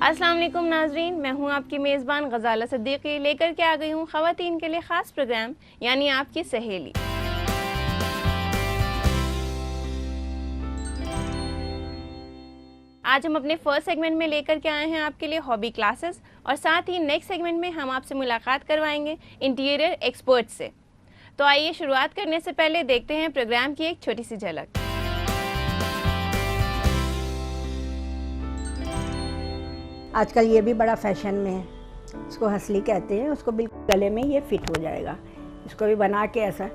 अस्सलाम वालेकुम नाजरीन, मैं हूं आपकी मेज़बान गज़ाला सिद्दीकी। लेकर के आ गई हूं ख़वातीन के लिए ख़ास प्रोग्राम यानी आपकी सहेली। आज हम अपने फर्स्ट सेगमेंट में लेकर के आए हैं आपके लिए हॉबी क्लासेस, और साथ ही नेक्स्ट सेगमेंट में हम आपसे मुलाकात करवाएंगे इंटीरियर एक्सपर्ट से। तो आइए शुरुआत करने से पहले देखते हैं प्रोग्राम की एक छोटी सी झलक। आजकल ये भी बड़ा फैशन में है, इसको हसली कहते हैं। उसको बिल्कुल गले में ये फिट हो जाएगा। इसको भी बना के ऐसा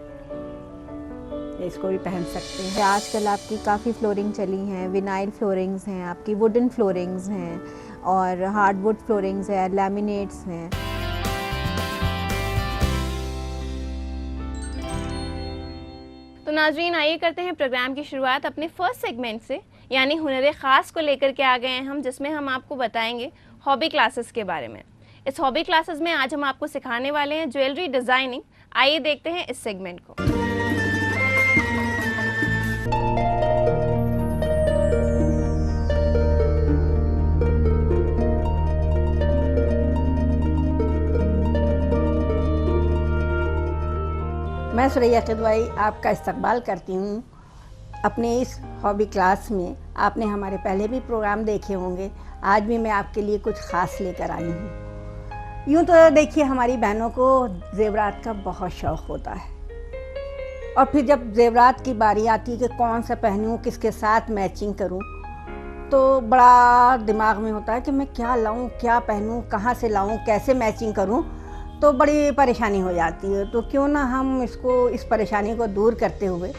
इसको भी पहन सकते हैं। आजकल आपकी काफ़ी फ्लोरिंग चली हैं, विनाइल फ्लोरिंग्स हैं, आपकी वुडन फ्लोरिंग्स हैं और हार्डवुड फ्लोरिंग्स हैं, लैमिनेट्स हैं। तो नाजरीन, आइए करते हैं प्रोग्राम की शुरुआत अपने फर्स्ट सेगमेंट से, यानी हुनर ख़ास को लेकर के आ गए हैं हम, जिसमें हम आपको बताएंगे हॉबी क्लासेस के बारे में। इस हॉबी क्लासेस में आज हम आपको सिखाने वाले हैं ज्वेलरी डिज़ाइनिंग। आइए देखते हैं इस सेगमेंट को। मैं सुरैया किदवाई आपका इस्तकबाल करती हूँ अपने इस हॉबी क्लास में। आपने हमारे पहले भी प्रोग्राम देखे होंगे, आज भी मैं आपके लिए कुछ ख़ास लेकर आई हूँ। यूँ तो देखिए, हमारी बहनों को ज़ेवरात का बहुत शौक़ होता है, और फिर जब ज़ेवरात की बारी आती है कि कौन सा पहनूँ, किसके साथ मैचिंग करूँ, तो बड़ा दिमाग में होता है कि मैं क्या लाऊँ, क्या पहनूँ, कहाँ से लाऊँ, कैसे मैचिंग करूँ, तो बड़ी परेशानी हो जाती है। तो क्यों ना हम इस परेशानी को दूर करते हुए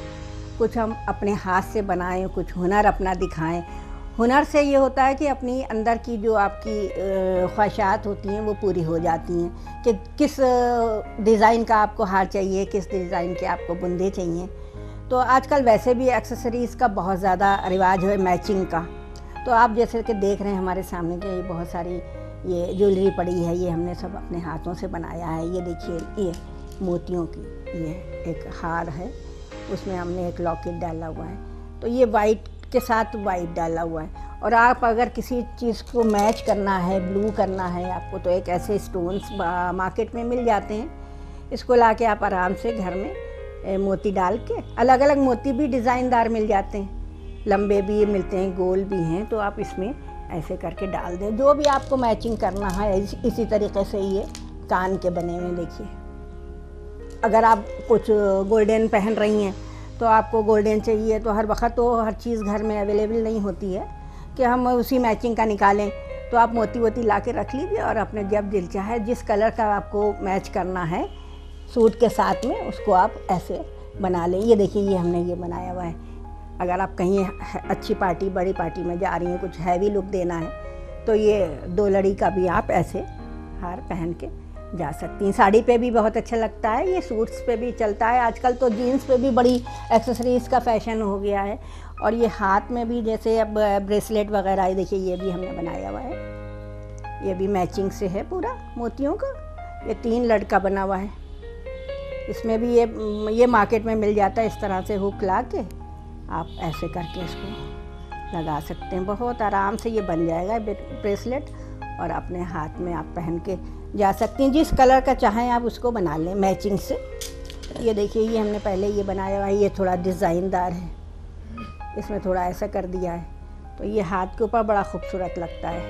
कुछ हम अपने हाथ से बनाएं, कुछ हुनर अपना दिखाएं। हुनर से ये होता है कि अपनी अंदर की जो आपकी ख्वाहिशात होती हैं वो पूरी हो जाती हैं कि किस डिज़ाइन का आपको हार चाहिए, किस डिज़ाइन के आपको बुंदे चाहिए। तो आजकल वैसे भी एक्सेसरीज़ का बहुत ज़्यादा रिवाज है, मैचिंग का। तो आप जैसे कि देख रहे हैं हमारे सामने कि बहुत सारी ये ज्वेलरी पड़ी है, ये हमने सब अपने हाथों से बनाया है। ये देखिए, ये मोतियों की ये एक हार है, उसमें हमने एक लॉकेट डाला हुआ है। तो ये वाइट के साथ वाइट डाला हुआ है। और आप अगर किसी चीज़ को मैच करना है, ब्लू करना है आपको, तो एक ऐसे स्टोन्स मार्केट में मिल जाते हैं। इसको लाके आप आराम से घर में मोती डाल के, अलग अलग मोती भी डिज़ाइनदार मिल जाते हैं, लंबे भी मिलते हैं, गोल भी हैं। तो आप इसमें ऐसे करके डाल दें, जो भी आपको मैचिंग करना है। इसी तरीके से ये कान के बने हुए देखिए। अगर आप कुछ गोल्डन पहन रही हैं तो आपको गोल्डन चाहिए, तो हर वक्त तो हर चीज़ घर में अवेलेबल नहीं होती है कि हम उसी मैचिंग का निकालें। तो आप मोती वोती ला के रख लीजिए, और अपने जब दिल चाहे जिस कलर का आपको मैच करना है सूट के साथ में, उसको आप ऐसे बना लें। ये देखिए, ये हमने ये बनाया हुआ है। अगर आप कहीं अच्छी पार्टी, बड़ी पार्टी में जा रही हैं, कुछ हैवी लुक देना है, तो ये 2 लड़ी का भी आप ऐसे हार पहन के जा सकती हैं। साड़ी पे भी बहुत अच्छा लगता है, ये सूट्स पे भी चलता है। आजकल तो जीन्स पे भी बड़ी एक्सेसरीज़ का फैशन हो गया है। और ये हाथ में भी, जैसे अब ब्रेसलेट वगैरह, ये देखिए ये भी हमने बनाया हुआ है। ये भी मैचिंग से है पूरा मोतियों का। ये 3 लड़का बना हुआ है। इसमें भी ये मार्केट में मिल जाता है। इस तरह से हुक ला के आप ऐसे करके इसको लगा सकते हैं। बहुत आराम से ये बन जाएगा ब्रेसलेट, और अपने हाथ में आप पहन के जा सकती हैं। जिस कलर का चाहें आप उसको बना लें मैचिंग से। ये देखिए, ये हमने पहले ये बनाया हुआ है। ये थोड़ा डिज़ाइनदार है, इसमें थोड़ा ऐसा कर दिया है, तो ये हाथ के ऊपर बड़ा खूबसूरत लगता है।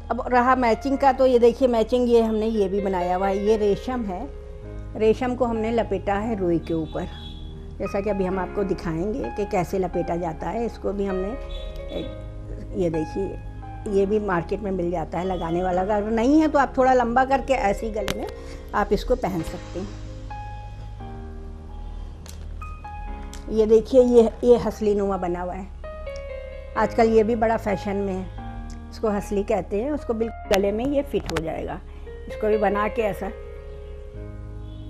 अब रहा मैचिंग का, तो ये देखिए मैचिंग ये हमने ये भी बनाया हुआ है। ये रेशम है, रेशम को हमने लपेटा है रुई के ऊपर, जैसा कि अभी हम आपको दिखाएंगे कि कैसे लपेटा जाता है। इसको भी हमने ये देखिए, ये भी मार्केट में मिल जाता है लगाने वाला। अगर नहीं है तो आप थोड़ा लंबा करके ऐसे ही गले में आप इसको पहन सकते हैं। ये देखिए, ये हसली नुमा बना हुआ है। आजकल ये भी बड़ा फैशन में है, इसको हसली कहते हैं। उसको बिल्कुल गले में ये फिट हो जाएगा। इसको भी बना के ऐसा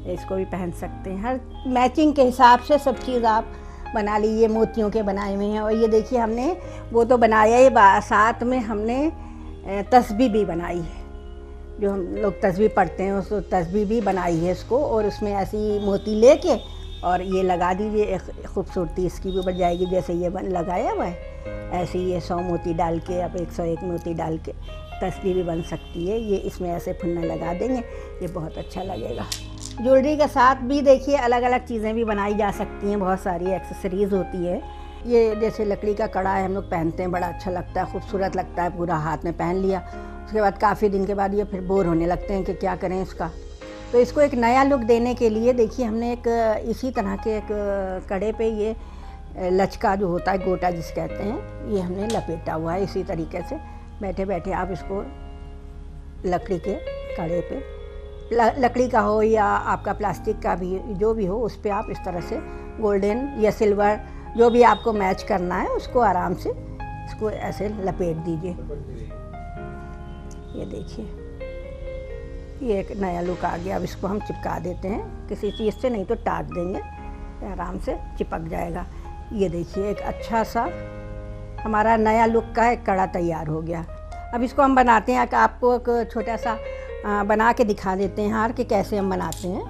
इसको भी पहन सकते हैं। हर मैचिंग के हिसाब से सब चीज़ आप बना लीजिए। मोतियों के बनाए हुए हैं। और ये देखिए, हमने वो तो बनाया ही, साथ में हमने तस्बीह भी बनाई है। जो हम लोग तस्बीह पढ़ते हैं, उस तस्बीह भी बनाई है इसको। और उसमें ऐसी मोती लेके और ये लगा दीजिए, एक खूबसूरती इसकी भी बढ़ जाएगी। जैसे ये लगाया हुआ है, ऐसे ही ये 100 मोती डाल के, अब 101 मोती डाल के तस्वीर भी बन सकती है। ये इसमें ऐसे फुन्ना लगा देंगे, ये बहुत अच्छा लगेगा। ज्वेलरी के साथ भी देखिए अलग अलग चीज़ें भी बनाई जा सकती हैं, बहुत सारी एक्सेसरीज़ होती है। ये जैसे लकड़ी का कड़ा है, हम लोग पहनते हैं, बड़ा अच्छा लगता है, खूबसूरत लगता है, पूरा हाथ में पहन लिया, उसके बाद काफ़ी दिन के बाद ये फिर बोर होने लगते हैं कि क्या करें इसका। तो इसको एक नया लुक देने के लिए देखिए हमने एक इसी तरह के एक कड़े पे ये लचका जो होता है, गोटा जिसे कहते हैं, ये हमने लपेटा हुआ है। इसी तरीके से बैठे बैठे आप इसको लकड़ी के कड़े पे, लकड़ी का हो या आपका प्लास्टिक का भी, जो भी हो, उस पर आप इस तरह से गोल्डन या सिल्वर जो भी आपको मैच करना है उसको आराम से इसको ऐसे लपेट दीजिए। ये देखिए ये एक नया लुक आ गया। अब इसको हम चिपका देते हैं किसी चीज़ से, नहीं तो टाक देंगे, आराम से चिपक जाएगा। ये देखिए एक अच्छा सा हमारा नया लुक का एक कड़ा तैयार हो गया। अब इसको हम बनाते हैं, आपको एक छोटा सा बना के दिखा देते हैं हार कि कैसे हम बनाते हैं।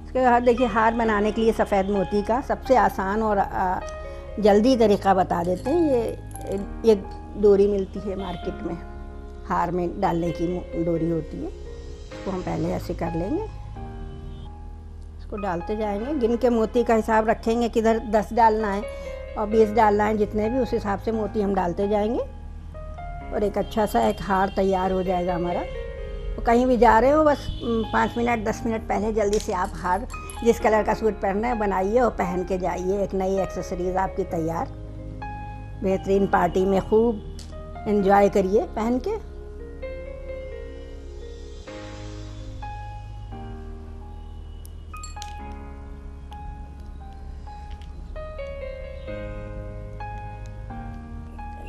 इसके बाद देखिए हार बनाने के लिए सफ़ेद मोती का सबसे आसान और जल्दी तरीका बता देते हैं। ये डोरी मिलती है मार्केट में, हार में डालने की डोरी होती है। इसको हम पहले ऐसे कर लेंगे, इसको डालते जाएंगे, गिन के मोती का हिसाब रखेंगे किधर 10 डालना है और 20 डालना है, जितने भी उस हिसाब से मोती हम डालते जाएंगे और एक अच्छा सा एक हार तैयार हो जाएगा हमारा। तो कहीं भी जा रहे हो बस 5 मिनट 10 मिनट पहले जल्दी से आप हार जिस कलर का सूट पहनना है बनाइए और पहन के जाइए। एक नई एक्सेसरीज़ आपकी तैयार, बेहतरीन पार्टी में खूब एंजॉय करिए पहन के।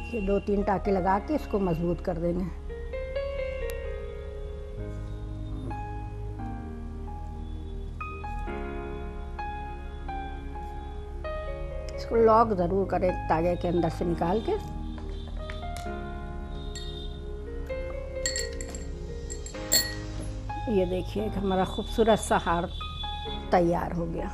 ये 2-3 टाके लगा के इसको मजबूत कर देंगे। इसको लॉक ज़रूर करें तागे के अंदर से निकाल के। ये देखिए हमारा खूबसूरत सा हार तैयार हो गया।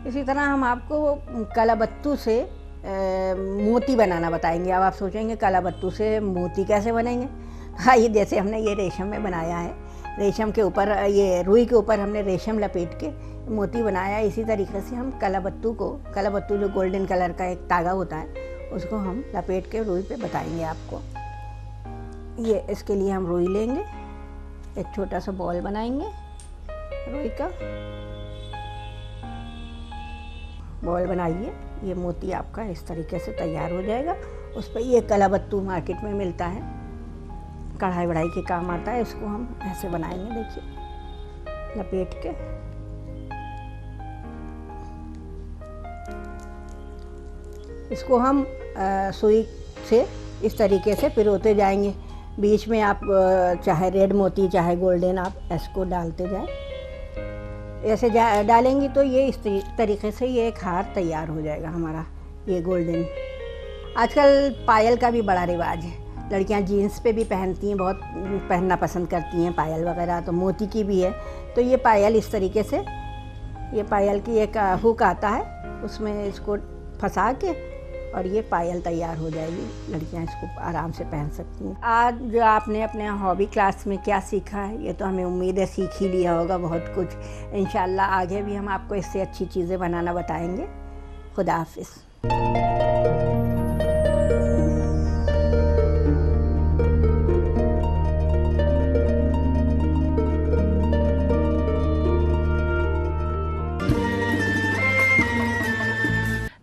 इसी तरह हम आपको कलाबत्तू से मोती बनाना बताएंगे। अब आप सोचेंगे कलाबत्तू से मोती कैसे बनेंगे? हाँ, ये जैसे हमने ये रेशम में बनाया है, रेशम के ऊपर, ये रुई के ऊपर हमने रेशम लपेट के मोती बनाया। इसी तरीके से हम कलाबत्तू जो गोल्डन कलर का एक तागा होता है, उसको हम लपेट के रुई पे बताएंगे आपको। ये इसके लिए हम रुई लेंगे, एक छोटा सा बॉल बनाएंगे, रुई का बॉल बनाइए। ये मोती आपका इस तरीके से तैयार हो जाएगा। उस पर ये कलाबत्तू मार्केट में मिलता है, कढ़ाई वढ़ाई के काम आता है। इसको हम ऐसे बनाएंगे, देखिए लपेट के। इसको हम सुई से इस तरीके से पिरोते जाएंगे। बीच में आप चाहे रेड मोती चाहे गोल्डन आप इसको डालते जाएं। ऐसे डालेंगी तो ये इस तरीके से ये एक हार तैयार हो जाएगा हमारा, ये गोल्डन। आजकल पायल का भी बड़ा रिवाज है, लड़कियां जीन्स पे भी पहनती हैं, बहुत पहनना पसंद करती हैं पायल वगैरह, तो मोती की भी है। तो ये पायल इस तरीके से, ये पायल की एक हुक आता है, उसमें इसको फंसा के और ये पायल तैयार हो जाएगी। लड़कियां इसको आराम से पहन सकती हैं। आज जो आपने अपने हॉबी क्लास में क्या सीखा है, ये तो हमें उम्मीद है सीख ही लिया होगा बहुत कुछ। इंशाल्लाह आगे भी हम आपको इससे अच्छी चीज़ें बनाना बताएंगे। खुदा हाफिज़।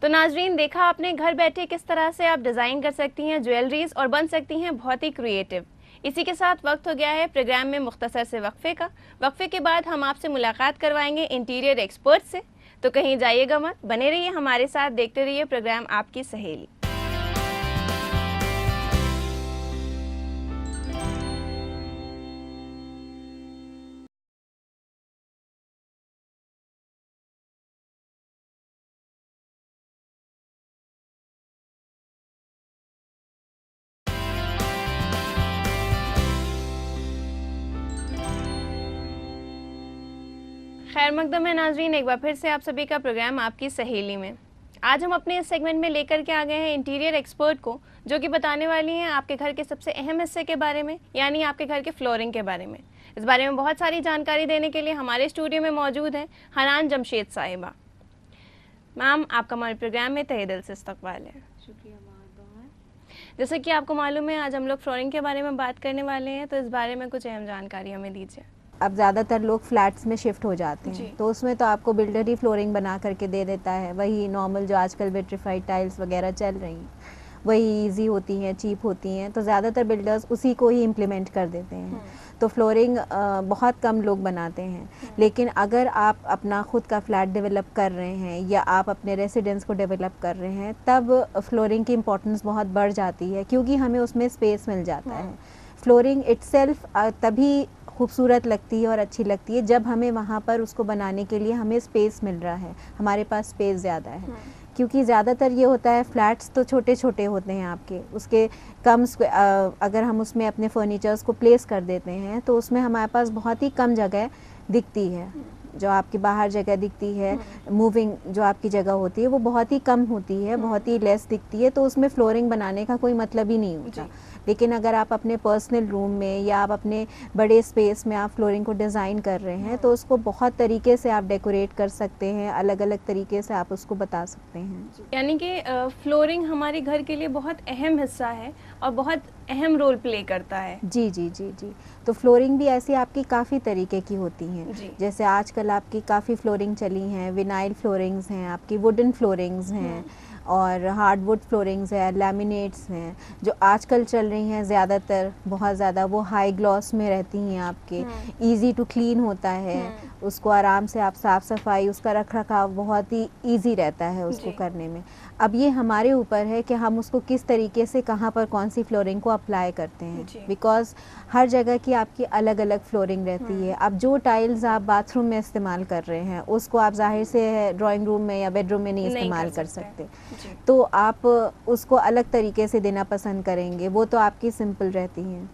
तो नाजरीन, देखा आपने घर बैठे किस तरह से आप डिज़ाइन कर सकती हैं ज्वेलरीज और बन सकती हैं बहुत ही क्रिएटिव। इसी के साथ वक्त हो गया है प्रोग्राम में मुख्तसर से वक्फे का। वक्फे के बाद हम आपसे मुलाकात करवाएंगे इंटीरियर एक्सपर्ट से, तो कहीं जाइएगा मत, बने रहिए हमारे साथ, देखते रहिए प्रोग्राम आपकी सहेली। खैर मकदम है नाज़रीन, एक बार फिर से आप सभी का प्रोग्राम आपकी सहेली में। आज हम अपने इस सेगमेंट में लेकर के आ गए हैं इंटीरियर एक्सपर्ट को, जो कि बताने वाली हैं आपके घर के सबसे अहम हिस्से के बारे में, यानी आपके घर के फ्लोरिंग के बारे में। इस बारे में बहुत सारी जानकारी देने के लिए हमारे स्टूडियो में मौजूद हैं हनान जमशेद साहिबा। मैम, आपका हमारे प्रोग्राम में तहे दिल से इस्तकबाल है। शुक्रिया बहुत। जैसे कि आपको मालूम है, आज हम लोग फ्लोरिंग के बारे में बात करने वाले हैं, तो इस बारे में कुछ अहम जानकारी हमें दीजिए। अब ज़्यादातर लोग फ्लैट्स में शिफ्ट हो जाते जी। हैं, तो उसमें तो आपको बिल्डर ही फ्लोरिंग बना करके दे देता है। वही नॉर्मल जो आजकल विट्रीफाइड टाइल्स वगैरह चल रही हैं, वही इजी होती हैं, चीप होती हैं, तो ज़्यादातर बिल्डर्स उसी को ही इम्प्लीमेंट कर देते हैं। तो फ्लोरिंग बहुत कम लोग बनाते हैं। लेकिन अगर आप अपना खुद का फ्लैट डेवलप कर रहे हैं या आप अपने रेसिडेंस को डेवलप कर रहे हैं, तब फ्लोरिंग की इम्पोर्टेंस बहुत बढ़ जाती है, क्योंकि हमें उसमें स्पेस मिल जाता है। फ्लोरिंग इटसेल्फ तभी खूबसूरत लगती है और अच्छी लगती है जब हमें वहाँ पर उसको बनाने के लिए हमें स्पेस मिल रहा है, हमारे पास स्पेस ज़्यादा है। क्योंकि ज़्यादातर ये होता है, फ्लैट्स तो छोटे छोटे होते हैं आपके, उसके कम अगर हम उसमें अपने फर्नीचर्स को प्लेस कर देते हैं तो उसमें हमारे पास बहुत ही कम जगह दिखती है। जो आपकी बाहर जगह दिखती है, मूविंग जो आपकी जगह होती है, वो बहुत ही कम होती है, बहुत ही लेस दिखती है, तो उसमें फ्लोरिंग बनाने का कोई मतलब ही नहीं होता। लेकिन अगर आप अपने पर्सनल रूम में या आप अपने बड़े स्पेस में आप फ्लोरिंग को डिज़ाइन कर रहे हैं, तो उसको बहुत तरीके से आप डेकोरेट कर सकते हैं, अलग अलग तरीके से आप उसको बता सकते हैं। यानी कि फ्लोरिंग हमारे घर के लिए बहुत अहम हिस्सा है और बहुत अहम रोल प्ले करता है। जी जी जी जी। तो फ्लोरिंग भी ऐसी आपकी काफ़ी तरीके की होती हैं। जैसे आजकल आपकी काफ़ी फ्लोरिंग चली हैं, विनाइल फ्लोरिंग्स हैं, आपकी वुडन फ्लोरिंग्स हैं, और हार्डवुड फ्लोरिंग्स है, लैमिनेट्स हैं, जो आजकल चल रही हैं ज़्यादातर बहुत ज़्यादा। वो हाई ग्लॉस में रहती हैं आपके, इजी टू क्लीन होता है, उसको आराम से आप साफ़ सफाई, उसका रख रखाव बहुत ही इजी रहता है उसको करने में। अब ये हमारे ऊपर है कि हम उसको किस तरीके से कहाँ पर कौन सी फ्लोरिंग को अप्लाई करते हैं, बिकॉज़ हर जगह की आपकी अलग अलग फ्लोरिंग रहती है। अब जो टाइल्स आप बाथरूम में इस्तेमाल कर रहे हैं, उसको आप जाहिर से ड्राइंग रूम में या बेडरूम में नहीं इस्तेमाल कर सकते, तो आप उसको अलग तरीके से देना पसंद करेंगे, वो तो आपकी सिंपल रहती हैं।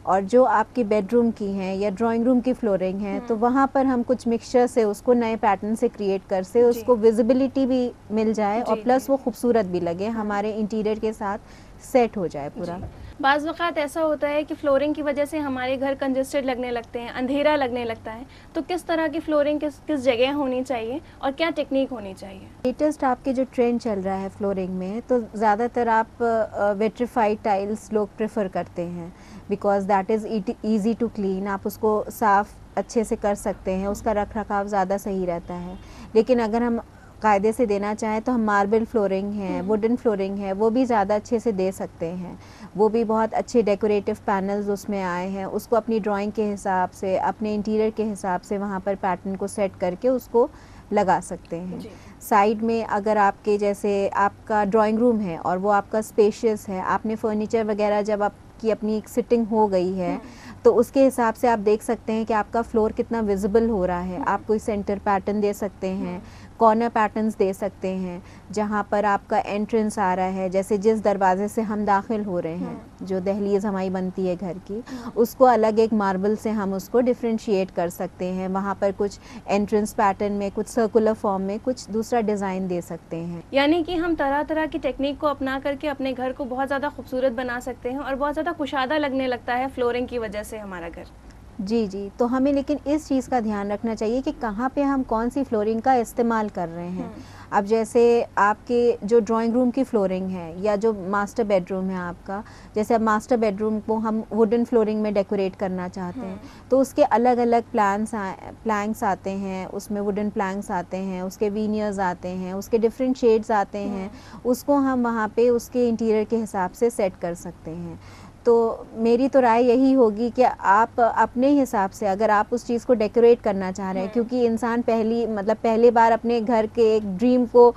और जो आपकी बेडरूम की हैं या ड्राइंग रूम की फ्लोरिंग है, तो वहाँ पर हम कुछ मिक्सचर से उसको नए पैटर्न से क्रिएट कर से उसको विजिबिलिटी भी मिल जाए और प्लस वो खूबसूरत भी लगे, हमारे इंटीरियर के साथ सेट हो जाए पूरा। बाज़ वक़्त ऐसा होता है कि फ्लोरिंग की वजह से हमारे घर कंजेस्टेड लगने लगते हैं, अंधेरा लगने लगता है, तो किस तरह की फ्लोरिंग किस जगह होनी चाहिए और क्या टेक्निक होनी चाहिए? लेटेस्ट आपके जो ट्रेंड चल रहा है फ्लोरिंग में, तो ज़्यादातर आप विट्रीफाइड टाइल्स लोग प्रेफर करते हैं, because that is easy to clean. आप उसको साफ़ अच्छे से कर सकते हैं, उसका रख रखाव ज़्यादा सही रहता है। लेकिन अगर हम कायदे से देना चाहें तो हम मार्बल फ्लोरिंग है, वुडन फ्लोरिंग है, वो भी ज़्यादा अच्छे से दे सकते हैं। वो भी बहुत अच्छे डेकोरेटिव पैनल्स उसमें आए हैं, उसको अपनी ड्राइंग के हिसाब से, अपने इंटीरियर के हिसाब से वहाँ पर पैटर्न को सेट करके उसको लगा सकते हैं। साइड में अगर आपके जैसे आपका ड्राइंग रूम है और वो आपका स्पेशियस है, आपने फर्नीचर वगैरह जब आपकी अपनी एक सिटिंग हो गई है, तो उसके हिसाब से आप देख सकते हैं कि आपका फ्लोर कितना विजिबल हो रहा है। आप कोई सेंटर पैटर्न दे सकते हैं, कॉर्नर पैटर्न्स दे सकते हैं, जहाँ पर आपका एंट्रेंस आ रहा है, जैसे जिस दरवाजे से हम दाखिल हो रहे हैं, जो दहलीज हमारी बनती है घर की, उसको अलग एक मार्बल से हम उसको डिफ्रेंशिएट कर सकते हैं। वहाँ पर कुछ एंट्रेंस पैटर्न में, कुछ सर्कुलर फॉर्म में कुछ दूसरा डिज़ाइन दे सकते हैं। यानी कि हम तरह तरह की टेक्निक को अपना करके अपने घर को बहुत ज़्यादा खूबसूरत बना सकते हैं और बहुत ज़्यादा कुशादा लगने लगता है फ्लोरिंग की वजह से हमारा घर। जी जी। तो हमें लेकिन इस चीज़ का ध्यान रखना चाहिए कि कहाँ पे हम कौन सी फ्लोरिंग का इस्तेमाल कर रहे हैं। अब जैसे आपके जो ड्राइंग रूम की फ्लोरिंग है या जो मास्टर बेडरूम है आपका, जैसे अब मास्टर बेडरूम को हम वुडन फ्लोरिंग में डेकोरेट करना चाहते हैं, तो उसके अलग अलग प्लैंक्स आते हैं, उसमें वुडन प्लैंक्स आते हैं, उसके वीनियर्स आते हैं, उसके डिफरेंट शेड्स आते हैं, उसको हम वहाँ पे उसके इंटीरियर के हिसाब से सेट कर सकते हैं। तो मेरी तो राय यही होगी कि आप अपने हिसाब से अगर आप उस चीज़ को डेकोरेट करना चाह रहे हैं, क्योंकि इंसान पहली बार अपने घर के एक ड्रीम को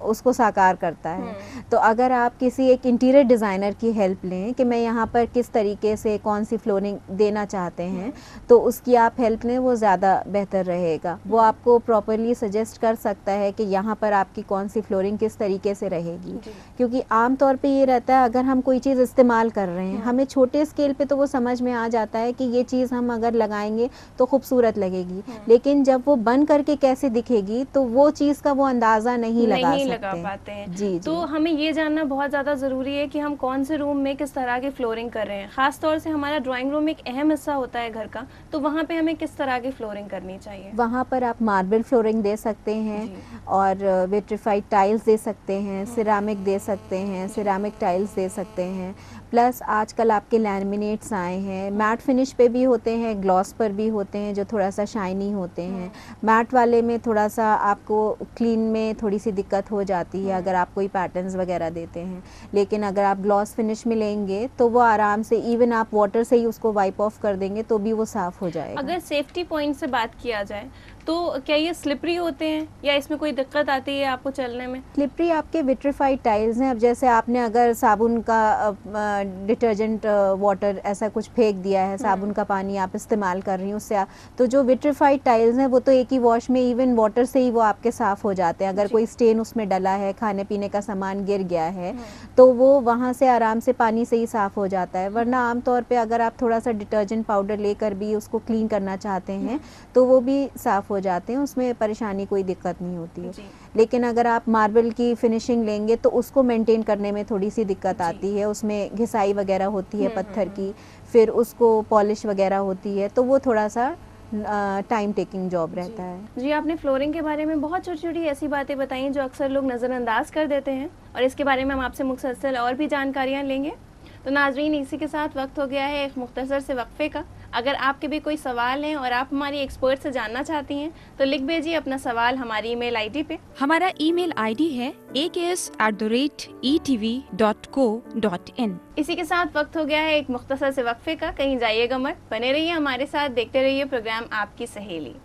उसको साकार करता है, तो अगर आप किसी एक इंटीरियर डिज़ाइनर की हेल्प लें कि मैं यहाँ पर किस तरीके से कौन सी फ्लोरिंग देना चाहते हैं, तो उसकी आप हेल्प लें, वो ज़्यादा बेहतर रहेगा। वो आपको प्रॉपरली सजेस्ट कर सकता है कि यहाँ पर आपकी कौन सी फ्लोरिंग किस तरीके से रहेगी, क्योंकि आम तौर पे ये रहता है अगर हम कोई चीज़ इस्तेमाल कर रहे हैं, हमें छोटे स्केल पे तो वो समझ में आ जाता है कि ये चीज़ हम अगर लगाएंगे तो खूबसूरत लगेगी, लेकिन जब वो बन करके कैसे दिखेगी तो वो चीज़ का वो अंदाज़ा नहीं लगा पाते हैं। जी तो हमें ये जानना बहुत ज़्यादा ज़रूरी है कि हम कौन से रूम में किस तरह की फ्लोरिंग कर रहे हैं। ख़ास तौर से हमारा ड्राइंग रूम एक अहम हिस्सा होता है घर का, तो वहाँ पे हमें किस तरह की फ्लोरिंग करनी चाहिए? वहाँ पर आप मार्बल फ्लोरिंग दे सकते हैं और विट्रीफाइड टाइल्स दे सकते हैं, सिरामिक दे सकते हैं, सिरामिक टाइल्स दे सकते हैं, प्लस आजकल आपके लैमिनेट्स आए हैं, मैट फिनिश पे भी होते हैं, ग्लॉस पर भी होते हैं जो थोड़ा सा शाइनी होते हैं। मैट वाले में थोड़ा सा आपको क्लीन में थोड़ी सी दिक्कत हो जाती है अगर आप कोई पैटर्न्स वगैरह देते हैं, लेकिन अगर आप ग्लॉस फिनिश में लेंगे तो वो आराम से, इवन आप वाटर से ही उसको वाइप ऑफ कर देंगे तो भी वो साफ़ हो जाएगा। अगर सेफ्टी पॉइंट से बात किया जाए तो क्या ये स्लिपरी होते हैं या इसमें कोई दिक्कत आती है आपको चलने में? स्लिपरी आपके विट्रीफाइड टाइल्स हैं। अब जैसे आपने अगर साबुन का डिटर्जेंट वाटर ऐसा कुछ फेंक दिया है, साबुन का पानी आप इस्तेमाल कर रही हैं उससे तो जो विट्रीफाइड टाइल्स हैं वो तो एक ही वॉश में, इवन वाटर से ही वो आपके साफ़ हो जाते हैं। अगर कोई स्टेन उसमें डला है, खाने पीने का सामान गिर गया है तो वो वहाँ से आराम से पानी से ही साफ़ हो जाता है। वरना आमतौर पर अगर आप थोड़ा सा डिटर्जेंट पाउडर लेकर भी उसको क्लीन करना चाहते हैं तो वो भी साफ़ हो जाते हैं, उसमें परेशानी कोई दिक्कत नहीं होती है। लेकिन अगर आप मार्बल की फिनिशिंग लेंगे तो उसको मेंटेन करने में थोड़ी सी दिक्कत आती है, उसमें घिसाई वगैरह होती है पत्थर की, फिर उसको पॉलिश वगैरह होती है, तो वो थोड़ा सा टाइम टेकिंग जॉब रहता है। जी, आपने फ्लोरिंग के बारे में बहुत छोटी छोटी ऐसी बातें बताई जो अक्सर लोग नज़रअंदाज कर देते हैं, और इसके बारे में हम आपसे मुसलसल और भी जानकारियाँ लेंगे। तो नाज़रीन, इसी के साथ वक्त हो गया है एक मुख्तसर से वक्फे का। अगर आपके भी कोई सवाल हैं और आप हमारी एक्सपर्ट से जानना चाहती हैं तो लिख भेजिए अपना सवाल हमारी ईमेल आईडी पे। हमारा ईमेल आईडी है aks@etv.co.in। इसी के साथ वक्त हो गया है एक मुख्तसर से वक्फे का। कहीं जाइएगा मत, बने रहिए हमारे साथ, देखते रहिए प्रोग्राम आपकी सहेली।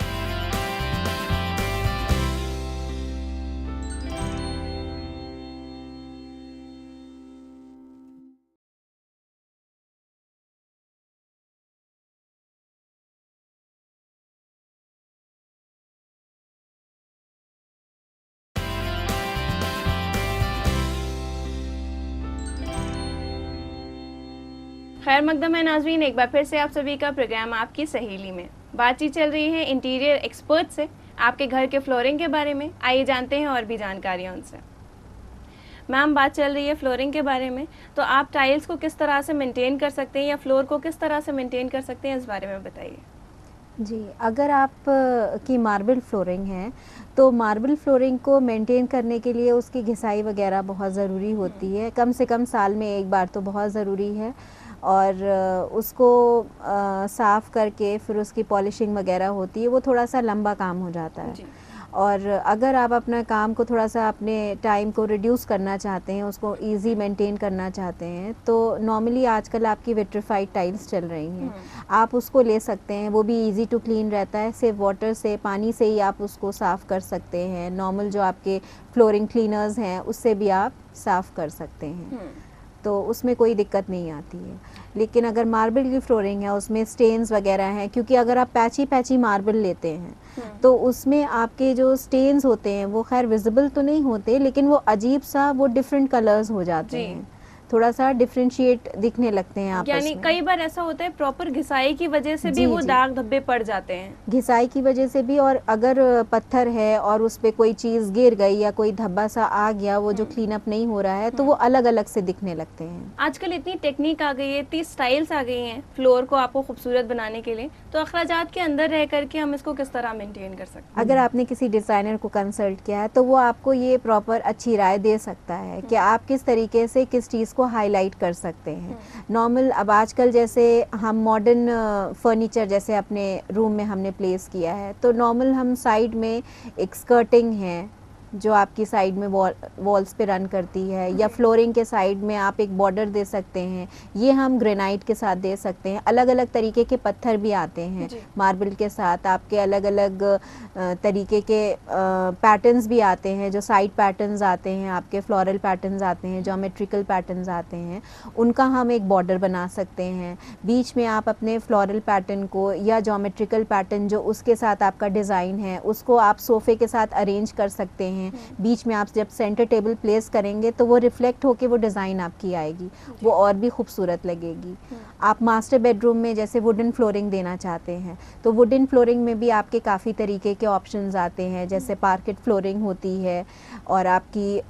खैर मकदम है नाजरीन, एक बार फिर से आप सभी का प्रोग्राम आपकी सहेली में। बातचीत चल रही है इंटीरियर एक्सपर्ट से आपके घर के फ्लोरिंग के बारे में। आइए जानते हैं और भी जानकारियाँ उनसे। मैम, बात चल रही है फ्लोरिंग के बारे में, तो आप टाइल्स को किस तरह से मेंटेन कर सकते हैं या फ्लोर को किस तरह से मेंटेन कर सकते हैं, इस बारे में बताइए। जी, अगर आप की मार्बल फ्लोरिंग है तो मार्बल फ्लोरिंग को मेंटेन करने के लिए उसकी घिसाई वगैरह बहुत ज़रूरी होती है, कम से कम साल में एक बार तो बहुत ज़रूरी है। और उसको साफ़ करके फिर उसकी पॉलिशिंग वगैरह होती है, वो थोड़ा सा लंबा काम हो जाता है। और अगर आप अपना काम को थोड़ा सा अपने टाइम को रिड्यूस करना चाहते हैं, उसको इजी मेंटेन करना चाहते हैं, तो नॉर्मली आजकल आपकी विट्रीफाइड टाइल्स चल रही हैं, आप उसको ले सकते हैं। वो भी इजी टू क्लीन रहता है, सिर्फ वाटर से, पानी से ही आप उसको साफ़ कर सकते हैं। नॉर्मल जो आपके फ्लोरिंग क्लीनर्स हैं उससे भी आप साफ़ कर सकते हैं, तो उसमें कोई दिक्कत नहीं आती है। लेकिन अगर मार्बल की फ्लोरिंग है उसमें स्टेन्स वगैरह हैं, क्योंकि अगर आप पैची मार्बल लेते हैं तो उसमें आपके जो स्टेन्स होते हैं वो खैर विजिबल तो नहीं होते, लेकिन वो अजीब सा वो डिफरेंट कलर्स हो जाते हैं, थोड़ा सा डिफरेंशिएट दिखने लगते हैं आपस यानी में। कई बार ऐसा होता है प्रॉपर घिसाई की वजह से भी वो दाग धब्बे पड़ जाते हैं, घिसाई की वजह से भी। और अगर पत्थर है और उस पे कोई चीज़ गिर गई या कोई धब्बा सा आ गया, वो जो क्लीन अप नहीं हो रहा है, तो वो अलग अलग से दिखने लगते हैं। आजकल इतनी टेक्निक आ गई है, इतनी स्टाइल्स आ गई हैं फ्लोर को आपको खूबसूरत बनाने के लिए, तो अखराजात के अंदर रह करके हम इसको किस तरह मेंटेन कर सकते हैं? अगर आपने किसी डिज़ाइनर को कंसल्ट किया है तो वो आपको ये प्रॉपर अच्छी राय दे सकता है कि आप किस तरीके से किस चीज़ को हाईलाइट कर सकते हैं। नॉर्मल अब आजकल जैसे हम मॉडर्न फर्नीचर जैसे अपने रूम में हमने प्लेस किया है, तो नॉर्मल हम साइड में एक स्कर्टिंग है जो आपकी साइड में वॉल्स पे रन करती है, या फ्लोरिंग के साइड में आप एक बॉर्डर दे सकते हैं, ये हम ग्रेनाइट के साथ दे सकते हैं। अलग अलग तरीके के पत्थर भी आते हैं मार्बल के साथ, आपके अलग अलग तरीके के पैटर्न्स भी आते हैं, जो साइड पैटर्न्स आते हैं, आपके फ्लोरल पैटर्न्स आते हैं, ज्योमेट्रिकल पैटर्न्स आते हैं, उनका हम एक बॉर्डर बना सकते हैं। बीच में आप अपने फ्लोरल पैटर्न को या ज्योमेट्रिकल पैटर्न जो उसके साथ आपका डिज़ाइन है उसको आप सोफ़े के साथ अरेंज कर सकते हैं, हैं, बीच में आप जब सेंटर टेबल प्लेस करेंगे तो वो रिफ्लेक्ट होके वो डिज़ाइन आपकी आएगी, वो और भी खूबसूरत लगेगी। आप मास्टर बेडरूम में जैसे वुडन फ्लोरिंग देना चाहते हैं तो वुडन फ्लोरिंग में भी आपके काफ़ी तरीके के ऑप्शंस आते हैं, जैसे पार्केट फ्लोरिंग होती है और आपकी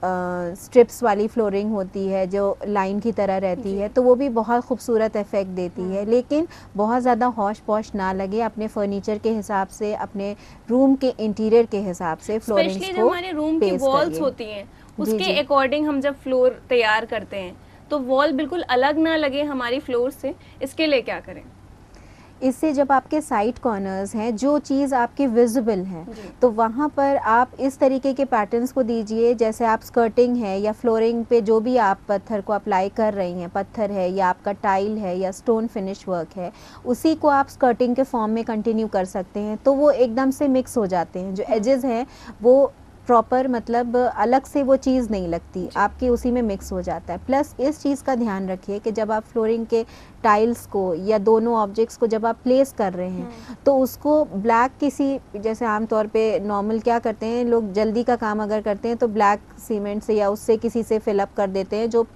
स्ट्रिप्स वाली फ्लोरिंग होती है जो लाइन की तरह रहती है, तो वो भी बहुत खूबसूरत इफेक्ट देती है, लेकिन बहुत ज़्यादा हौश पौश ना लगे। अपने फर्नीचर के हिसाब से, अपने रूम के इंटीरियर के हिसाब से फ्लोरिंग्स स्पेशली को जो हमारे रूम की पेस्ट वॉल्स करिए। होती हैं जी, उसके जी। अकॉर्डिंग हम जब फ्लोर तैयार करते हैं तो वॉल बिल्कुल अलग ना लगे हमारी फ्लोर से, इसके लिए क्या करें? इससे जब आपके साइड कॉर्नर्स हैं, जो चीज़ आपकी विजिबल है, तो वहाँ पर आप इस तरीके के पैटर्न्स को दीजिए, जैसे आप स्कर्टिंग है या फ्लोरिंग पे जो भी आप पत्थर को अप्लाई कर रही हैं, पत्थर है या आपका टाइल है या स्टोन फिनिश वर्क है, उसी को आप स्कर्टिंग के फॉर्म में कंटिन्यू कर सकते हैं, तो वो एकदम से मिक्स हो जाते हैं। जो एजेस हैं वो प्रॉपर, मतलब अलग से वो चीज़ नहीं लगती, आपके उसी में मिक्स हो जाता है। प्लस इस चीज़ का ध्यान रखिए कि जब आप फ्लोरिंग के टाइल्स को या दोनों ऑब्जेक्ट्स को जब आप प्लेस कर रहे हैं तो उसको ब्लैक किसी, जैसे आमतौर पे नॉर्मल क्या करते हैं लोग, जल्दी का काम अगर करते हैं तो ब्लैक सीमेंट से या उससे किसी से फिलअप कर देते हैं, जो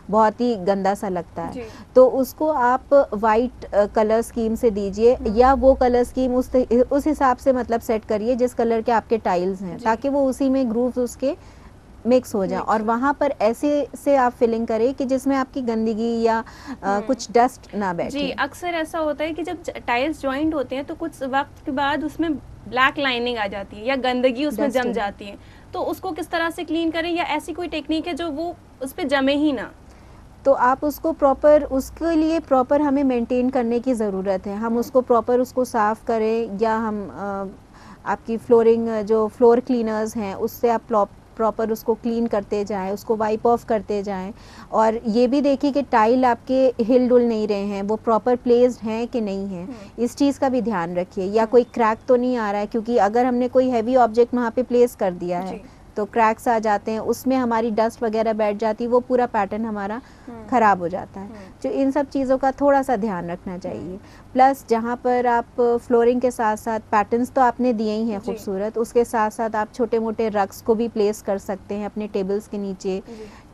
बहुत ही गंदा सा लगता है। तो उसको आप वाइट कलर स्कीम से दीजिए, या वो कलर स्कीम उस हिसाब से मतलब सेट करिए जिस कलर के आपके टाइल्स हैं, ताकि वो उसी में ग्रूव्स उसके मिक्स हो जाए। और वहाँ पर ऐसे से आप फिलिंग करें कि जिसमें आपकी गंदगी या कुछ डस्ट ना बैठे। जी, अक्सर ऐसा होता है कि जब टाइल्स जॉइंट होते हैं तो कुछ वक्त के बाद उसमें ब्लैक लाइनिंग आ जाती है या गंदगी उसमें जम जाती है, तो उसको किस तरह से क्लीन करें, या ऐसी कोई टेक्निक है जो वो उस पर जमे ही ना? तो आप उसको प्रॉपर, उसके लिए प्रॉपर हमें मेंटेन करने की ज़रूरत है। हम उसको प्रॉपर उसको साफ़ करें, या हम आपकी फ्लोरिंग जो फ्लोर क्लीनर्स हैं उससे आप प्रॉपर उसको क्लीन करते जाएं, उसको वाइप ऑफ करते जाएं। और ये भी देखिए कि टाइल आपके हिल डुल नहीं रहे हैं, वो प्रॉपर प्लेस्ड हैं कि नहीं हैं, इस चीज़ का भी ध्यान रखिए। या कोई क्रैक तो नहीं आ रहा है, क्योंकि अगर हमने कोई हैवी ऑब्जेक्ट वहाँ पे प्लेस कर दिया है तो क्रैक्स आ जाते हैं, उसमें हमारी डस्ट वगैरह बैठ जाती है, वो पूरा पैटर्न हमारा ख़राब हो जाता है। जो इन सब चीज़ों का थोड़ा सा ध्यान रखना चाहिए। प्लस जहाँ पर आप फ्लोरिंग के साथ साथ पैटर्न्स तो आपने दिए ही हैं खूबसूरत, उसके साथ साथ आप छोटे मोटे रग्स को भी प्लेस कर सकते हैं अपने टेबल्स के नीचे।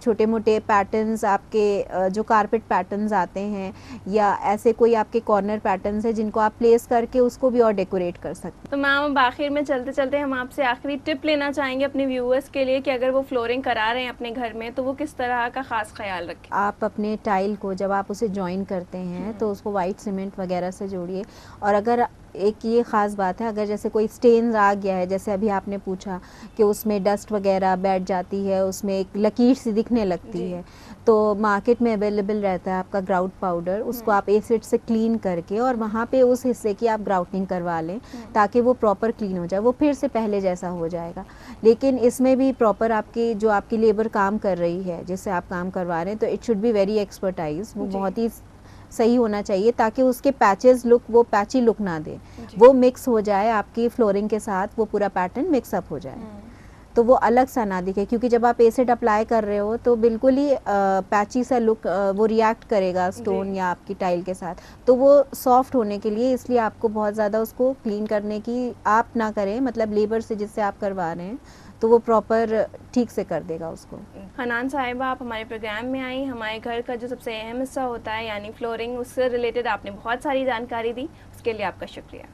छोटे मोटे पैटर्न्स आपके जो कारपेट पैटर्न्स आते हैं, या ऐसे कोई आपके कॉर्नर पैटर्न्स हैं जिनको आप प्लेस करके उसको भी और डेकोरेट कर सकते हैं। तो मैम अब आखिर में चलते चलते हम आपसे आखिरी टिप लेना चाहेंगे अपने व्यूअर्स के लिए कि अगर वो फ्लोरिंग करा रहे हैं अपने घर में तो वो किस तरह का ख़ास ख्याल रखें? आप अपने टाइल को जब आप उसे जॉइन करते हैं तो उसको वाइट सीमेंट वगैरह से जोड़िए। और अगर एक ये ख़ास बात है, अगर जैसे कोई स्टेन्स आ गया है, जैसे अभी आपने पूछा कि उसमें डस्ट वगैरह बैठ जाती है, उसमें एक लकीर सी दिखने लगती है, तो मार्केट में अवेलेबल रहता है आपका ग्राउट पाउडर, उसको आप एसिड से क्लीन करके और वहाँ पे उस हिस्से की आप ग्राउटिंग करवा लें ताकि वो प्रॉपर क्लीन हो जाए, वो फिर से पहले जैसा हो जाएगा। लेकिन इसमें भी प्रॉपर आपकी जो आपकी लेबर काम कर रही है, जिससे आप काम करवा रहे हैं, तो it should be very expertise, वो बहुत ही सही होना चाहिए ताकि उसके पैचेस लुक, वो पैची लुक ना दे, वो मिक्स हो जाए आपकी फ्लोरिंग के साथ, वो पूरा पैटर्न मिक्सअप हो जाए, तो वो अलग सा ना दिखे। क्योंकि जब आप एसिड अप्लाई कर रहे हो तो बिल्कुल ही पैची सा लुक वो रिएक्ट करेगा स्टोन या आपकी टाइल के साथ, तो वो सॉफ्ट होने के लिए, इसलिए आपको बहुत ज़्यादा उसको क्लीन करने की आप ना करें, मतलब लेबर से जिससे आप करवा रहे हैं तो वो प्रॉपर ठीक से कर देगा उसको। हनान साहिबा, आप हमारे प्रोग्राम में आई, हमारे घर का जो सबसे अहम हिस्सा होता है यानी फ्लोरिंग, उससे रिलेटेड आपने बहुत सारी जानकारी दी, उसके लिए आपका शुक्रिया।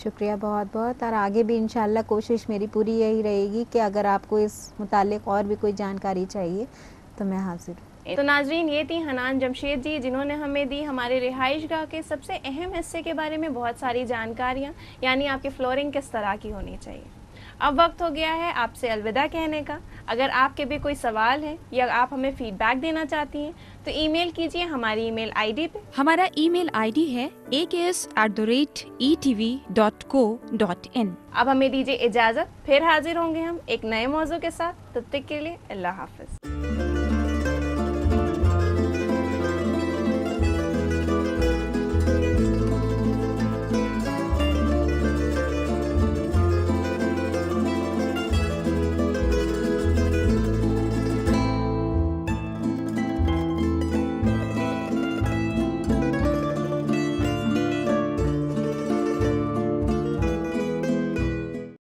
शुक्रिया बहुत बहुत। और आगे भी इंशाल्लाह कोशिश मेरी पूरी यही रहेगी कि अगर आपको इस मुतालिक और भी कोई जानकारी चाहिए तो मैं हाजिर हूँ। तो नाजरीन, ये थी हनान जमशेद जी, जिन्होंने हमें दी हमारे रिहाइशगाह के सबसे अहम हिस्से के बारे में बहुत सारी जानकारियाँ, यानी आपकी फ्लोरिंग किस तरह की होनी चाहिए। अब वक्त हो गया है आपसे अलविदा कहने का। अगर आपके भी कोई सवाल है या आप हमें फीडबैक देना चाहती हैं तो ईमेल कीजिए हमारी ईमेल आईडी पे। हमारा ईमेल आईडी है aks@etv.co.in। अब हमें दीजिए इजाज़त, फिर हाजिर होंगे हम एक नए मौजू के साथ। तब तक के लिए अल्लाह हाफ़िज़।